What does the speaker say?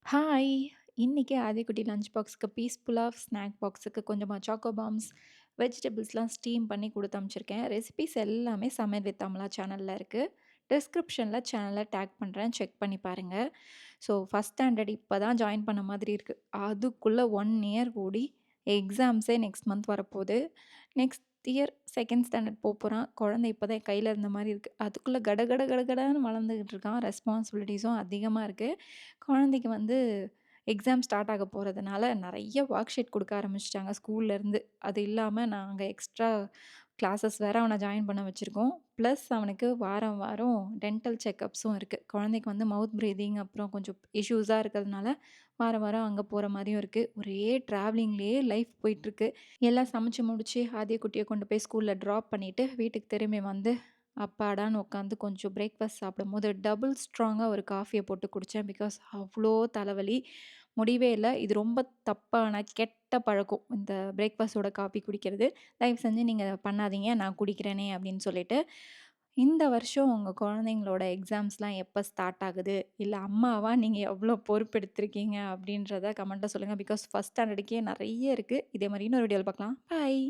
Hi! இன்னைக்கு ஆதிக்குட்டி lunch பாக்ஸ்க்கு பீஸ்ஃபுல்லா snack பாக்ஸுக்கு கொஞ்சமா சாக்கோ பாம்ஸ், வெஜிடபிள்ஸ்லாம் ஸ்டீம் பண்ணி குடுத்து அனுப்பிச்சிருக்கேன். ரெசிபீஸ் எல்லாமே சமையல் வித் அமலா சேனல்ல இருக்கு. டிஸ்கிரிப்ஷன்ல சேனல டேக் பண்றேன். செக் பண்ணி பாருங்க. ஸோ ஃபர்ஸ்ட் ஸ்டாண்டர்ட் இப்ப தான் ஜாயின் பண்ண மாதிரி இருக்கு. அதுக்குள்ள 1 இயர் ஓடி எக்ஸாம்ஸே நெக்ஸ்ட் மந்த் வரப்போது. நெக்ஸ்ட் இயர் 2ண்ட் ஸ்டாண்டர்ட் போப்போறான். குழந்தை இப்ப தான் கையில இருந்த மாரி இருக்கு. அதுக்குள்ள கடகடன்னு வளர்ந்துகிட்டு இருக்கான். ரெஸ்பான்சிபிலிட்டீஸும் அதிகமா இருக்கு. குழந்தைக்கு வந்து எக்ஸாம் ஸ்டார்ட் ஆக போறதுனால நெறைய ஒர்க் ஷீட் குடுக்க ஆரம்பிச்சுட்டாங்க ஸ்கூல்லேருந்து. அது இல்லாம நாங்க எக்ஸ்ட்ரா கிளாஸஸ் வேற அவன ஜாயின் பண்ண வச்சிருக்கோம். ப்ளஸ் அவனுக்கு வாரம் வாரம் டென்டல் செக்கப்ஸும் இருக்கு. குழந்தைக்கு வந்து மவுத் பிரீத்திங் அப்புறம் கொஞ்சம் இஷ்யூஸா இருக்கிறதுனால வாரம் வாரம் அங்க போற மாரியும் இருக்கு. ஒரே ட்ராவலிங்லேயே லைஃப் போயிட்டுருக்கு. எல்லாம் சமைச்சு முடிச்சு ஆதிய குட்டிய கொண்டு போய் ஸ்கூல்ல ட்ராப் பண்ணிட்டு வீட்டுக்கு திரும்பி வந்து அப்பாடான்னு உட்காந்து கொஞ்சம் பிரேக்ஃபாஸ்ட் சாப்பிடும்போது டபுள் ஸ்ட்ராங்கா ஒரு காஃபிய போட்டு குடிச்சேன். பிகாஸ் அவ்ளோ தலைவலி. முடியவே இல்ல. இது ரொம்ப தப்பான, கெட்ட பழக்கம். இந்த பிரேக்ஃபாஸ்ட்டோட காஃபி குடிக்கிறது. தயவு செஞ்சு நீங்க பண்ணாதீங்க. நான் குடிக்கிறேனே அப்படின்னு சொல்லிட்டு. இந்த வருஷம் உங்க குழந்தைங்களோட எக்ஸாம்ஸ்லாம் எப்ப ஸ்டார்ட் ஆகுது? இல்ல அம்மாவா நீங்க எவ்ளோ பொறுப்பெடுத்திருக்கீங்க? அப்படின்றத கமெண்ட்ல சொல்லுங்க. பிகாஸ் ஃபர்ஸ்ட் ஸ்டாண்டர்டுக்கே நெறைய இருக்கு. இதே மாரி இன்னொரு வீடியோல பார்க்கலாம். பாய்.